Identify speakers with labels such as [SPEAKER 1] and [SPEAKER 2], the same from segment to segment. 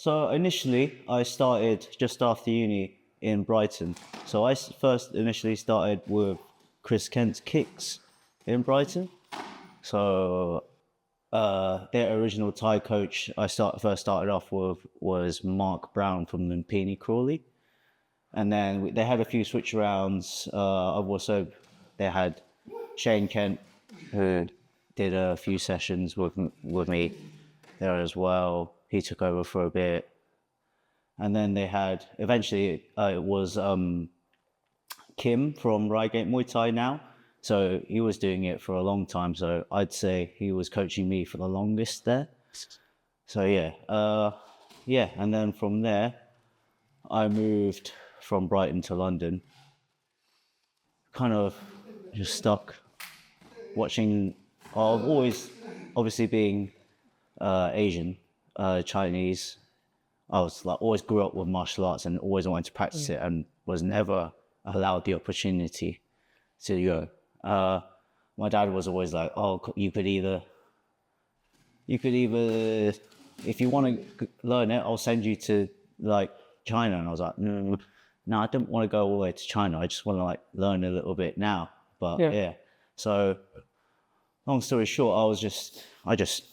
[SPEAKER 1] So initially, I started just after uni in Brighton. So I first initially started with Chris Kent's Kicks in Brighton. So their original Thai coach first started off with was Mark Brown from Lumpini Crawley. And then they had a few switch rounds. They had Shane Kent, who did a few sessions with me there as well. He took over for a bit. And then they had, eventually, it was Kim from Reigate Muay Thai now. So he was doing it for a long time. So I'd say he was coaching me for the longest there. So yeah. And then from there, I moved from Brighton to London. Kind of just stuck watching. I've always, obviously being Asian, Chinese, I was like always grew up with martial arts and always wanted to practice it and was never allowed the opportunity to go. My dad was always like, "Oh, you could either, if you want to learn it, I'll send you to like China." And I was like, "No, I don't want to go all the way to China. I just want to like learn a little bit now." But yeah. So long story short, I just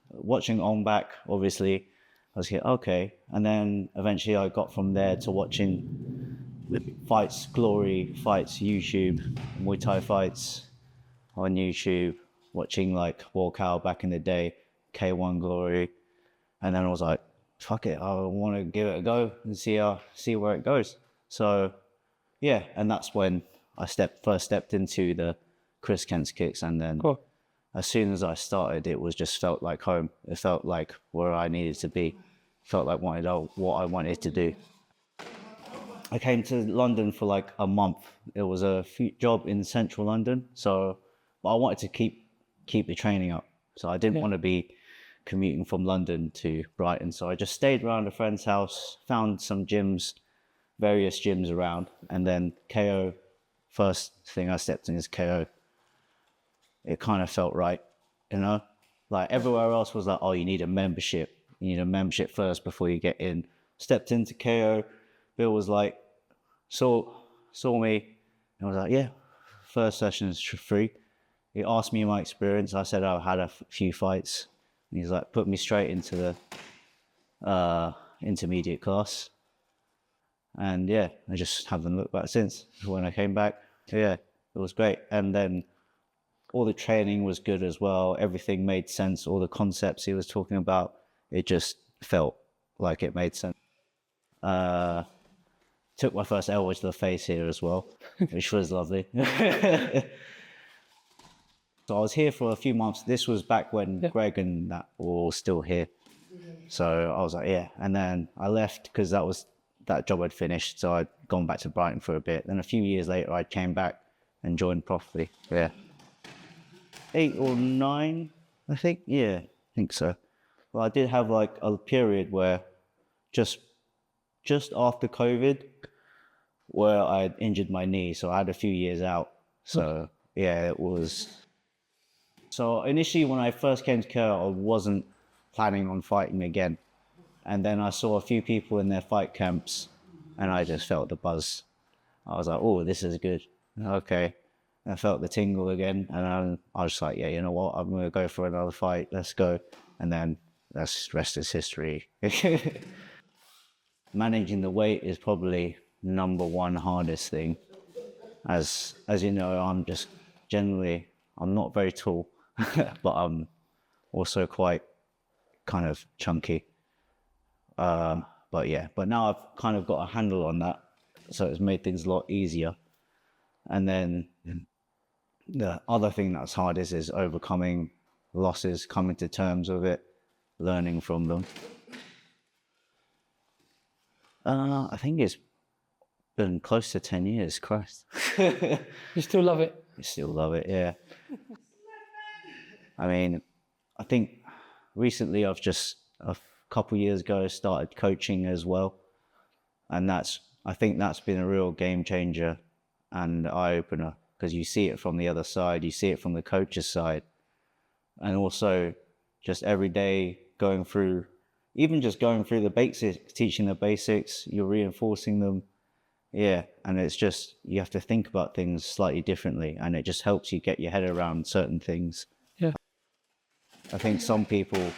[SPEAKER 1] watching On Back, obviously. I was like, okay. And then eventually I got from there to watching fights, Glory fights, YouTube, Muay Thai fights on YouTube, watching like Walkout back in the day, K1 Glory. And then I was like, fuck it, I want to give it a go and see where it goes. So yeah, and that's when I first stepped into the Chris Kent's Kicks, and then as soon as I started, it was just felt like home. It felt like where I needed to be. Felt like what I wanted to do. I came to London for like a month. It was a job in central London, but I wanted to keep the training up. So I didn't want to be commuting from London to Brighton. So I just stayed around a friend's house, found some gyms, various gyms around, and then KO. First thing I stepped in is KO. It kind of felt right, you know? Like everywhere else was like, oh, you need a membership. You need a membership first before you get in. Stepped into KO. Bill was like, saw me, and was like, yeah, first session is free. He asked me my experience. I said I had a few fights. And he's like, put me straight into the intermediate class. And yeah, I just haven't looked back since. When I came back, yeah, it was great. And then all the training was good as well. Everything made sense. All the concepts he was talking about, it just felt like it made sense. Took my first elbow to the face here as well, which was lovely. So I was here for a few months. This was back when Greg and that were all still here. So I was like, yeah. And then I left because that job had finished. So I'd gone back to Brighton for a bit. Then a few years later, I came back and joined properly. Yeah. 8 or 9, I think. Yeah, I think so. Well, I did have like a period where just after COVID where I had injured my knee. So I had a few years out. So yeah, it was. So initially when I first came to KO, I wasn't planning on fighting again. And then I saw a few people in their fight camps and I just felt the buzz. I was like, oh, this is good. Okay. I felt the tingle again, and I was like, yeah, you know what, I'm going to go for another fight, let's go. And then the rest is history. Managing the weight is probably number one hardest thing. As you know, I'm not very tall, but I'm also quite kind of chunky. But now I've kind of got a handle on that, so it's made things a lot easier. And then the other thing that's hard is overcoming losses, coming to terms with it, learning from them. I think it's been close to 10 years, Christ.
[SPEAKER 2] You still love it?
[SPEAKER 1] I still love it, yeah. I mean, I think recently a couple years ago, started coaching as well. And I think that's been a real game changer and eye-opener, because you see it from the other side, you see it from the coach's side. And also just every day going through even just going through the basics, teaching the basics, you're reinforcing them. Yeah, and it's just, you have to think about things slightly differently, and it just helps you get your head around certain things.
[SPEAKER 2] Yeah.
[SPEAKER 1] I think some people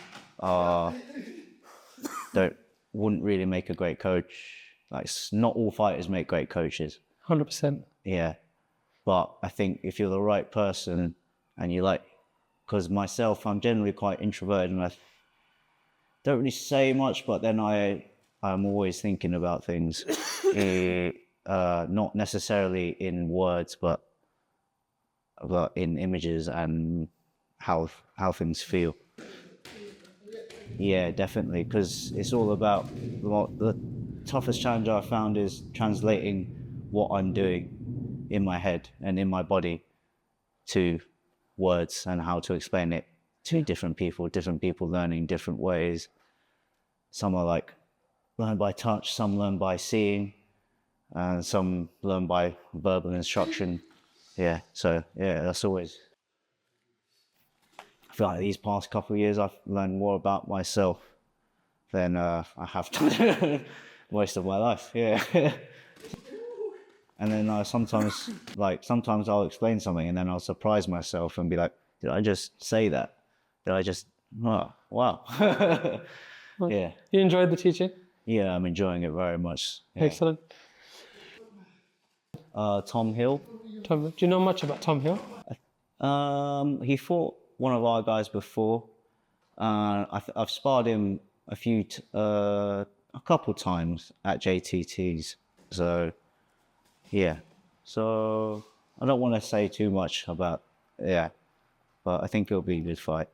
[SPEAKER 1] wouldn't really make a great coach. Like, not all fighters make great coaches.
[SPEAKER 2] 100%.
[SPEAKER 1] Yeah, but I think if you're the right person and you like, because myself, I'm generally quite introverted and I don't really say much, but then I'm always thinking about things, not necessarily in words, but in images and how things feel. Yeah, definitely, because it's all about the toughest challenge I found is translating what I'm doing in my head and in my body to words and how to explain it to different people learning different ways. Some are like learn by touch, some learn by seeing, and some learn by verbal instruction. Yeah, so yeah, that's always, I feel like these past couple of years I've learned more about myself than I have done most of my life. Yeah. And then sometimes I'll explain something and then I'll surprise myself and be like, did I just say that? Did I just, oh, wow. Yeah.
[SPEAKER 2] You enjoyed the teaching?
[SPEAKER 1] Yeah, I'm enjoying it very much. Yeah.
[SPEAKER 2] Excellent.
[SPEAKER 1] Tom Hill.
[SPEAKER 2] Do you know much about Tom Hill?
[SPEAKER 1] He fought one of our guys before. I've sparred him a couple times at JTTs. So, yeah. So I don't want to say too much about, yeah, but I think it'll be a good fight.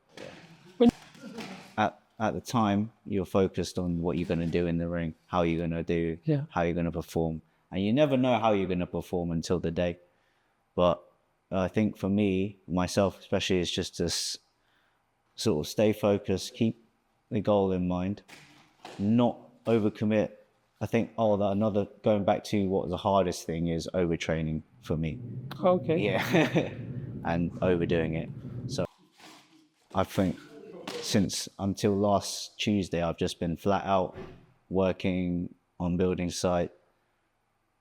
[SPEAKER 1] At the time, you're focused on what you're going to do in the ring, how you're going to do, how you're going to perform. And you never know how you're going to perform until the day. But I think for me, myself especially, it's just to sort of stay focused, keep the goal in mind, not overcommit. I think, going back to what the hardest thing is, overtraining for me.
[SPEAKER 2] Okay.
[SPEAKER 1] Yeah, and overdoing it. So I think until last Tuesday, I've just been flat out working on building site,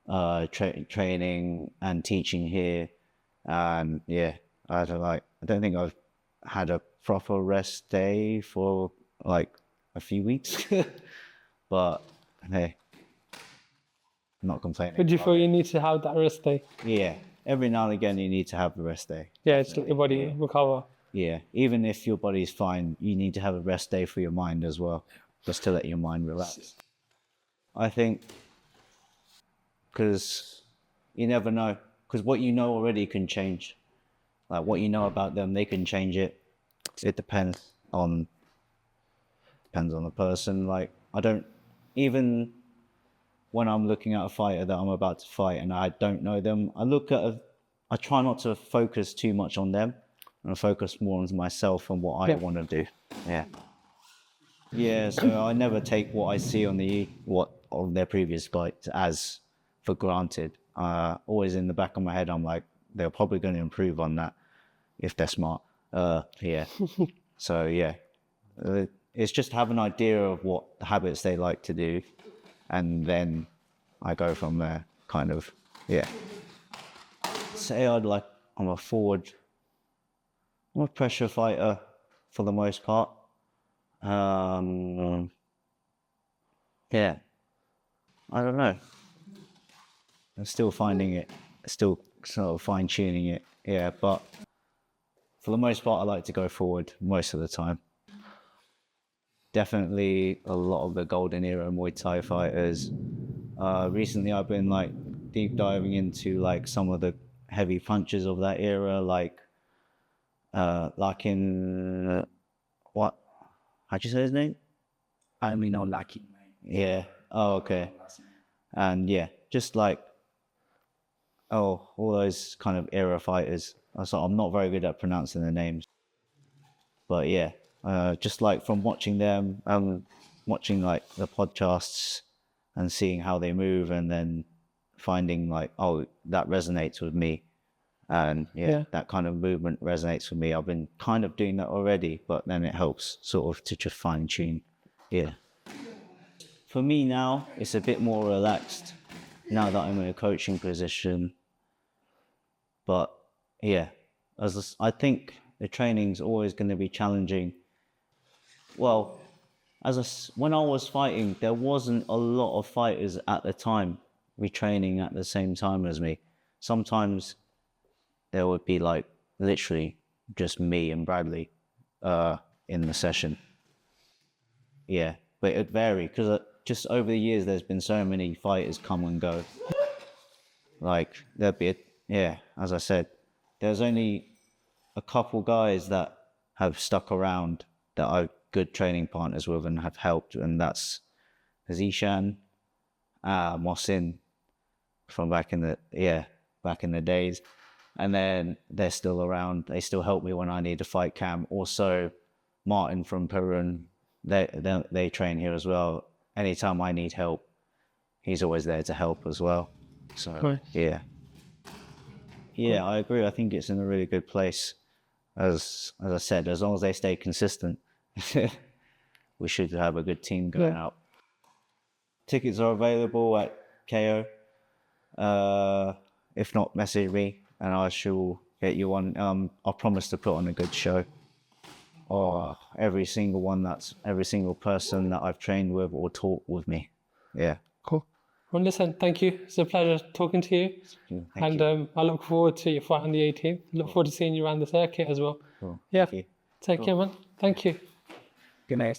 [SPEAKER 1] training and teaching here. And yeah, I don't think I've had a proper rest day for like a few weeks. But hey, I'm not complaining.
[SPEAKER 2] But do you feel you need to have that rest day?
[SPEAKER 1] Yeah, every now and again you need to have a rest day.
[SPEAKER 2] Yeah, it's let your body recover.
[SPEAKER 1] Yeah, even if your body's fine, you need to have a rest day for your mind as well, just to let your mind relax. I think, because you never know, because what you know already can change. Like what you know about them, they can change it. It depends on the person. Like even when I'm looking at a fighter that I'm about to fight and I don't know them, I try not to focus too much on them. And I focus more on myself and what I want to do. Yeah. Yeah, so I never take what I see on their previous fights as for granted. Always in the back of my head, I'm like, they're probably going to improve on that if they're smart. Yeah. So yeah, it's just have an idea of what habits they like to do, and then I go from there. Kind of. Yeah. Say I'm a forward. I'm a pressure fighter for the most part. Yeah. I don't know. I'm still finding it, still sort of fine tuning it. Yeah, but for the most part, I like to go forward most of the time. Definitely a lot of the golden era Muay Thai fighters. Recently, I've been like deep diving into like some of the heavy punches of that era, like in what? How'd you say his name?
[SPEAKER 3] I only know Lucky, mate.
[SPEAKER 1] Yeah. Oh, okay. And yeah, just like all those kind of era fighters. So I'm not very good at pronouncing the names, but yeah, just like from watching them, watching like the podcasts and seeing how they move, and then finding like, oh, that resonates with me. And yeah, that kind of movement resonates with me. I've been kind of doing that already, but then it helps sort of to just fine tune. Yeah. for me now, it's a bit more relaxed now that I'm in a coaching position. But yeah, I think the training's always going to be challenging. Well, when I was fighting, there wasn't a lot of fighters at the time retraining at the same time as me. Sometimes there would be like literally just me and Bradley in the session. Yeah, but it'd vary because just over the years, there's been so many fighters come and go. Like there'd be, as I said, there's only a couple guys that have stuck around that are good training partners with and have helped, and that's Zishan, Mohsin from back in the days, and then they're still around. They still help me when I need a fight cam. Also, Martin from Perun, they train here as well. Anytime I need help, he's always there to help as well. So
[SPEAKER 2] Nice.
[SPEAKER 1] yeah, I agree. I think it's in a really good place. As I said, as long as they stay consistent, we should have a good team going out. Tickets are available at KO. If not, message me and I shall get you one. I promise to put on a good show. Or every single person that I've trained with or taught with me. Yeah.
[SPEAKER 2] Cool. Well, listen, thank you. It's a pleasure talking to you.
[SPEAKER 1] Thank you.
[SPEAKER 2] I look forward to your fight on the 18th. Look forward to seeing you around the circuit as well.
[SPEAKER 1] Cool.
[SPEAKER 2] Yeah.
[SPEAKER 1] Thank you.
[SPEAKER 2] Take care, man. Thank you.
[SPEAKER 3] Good night.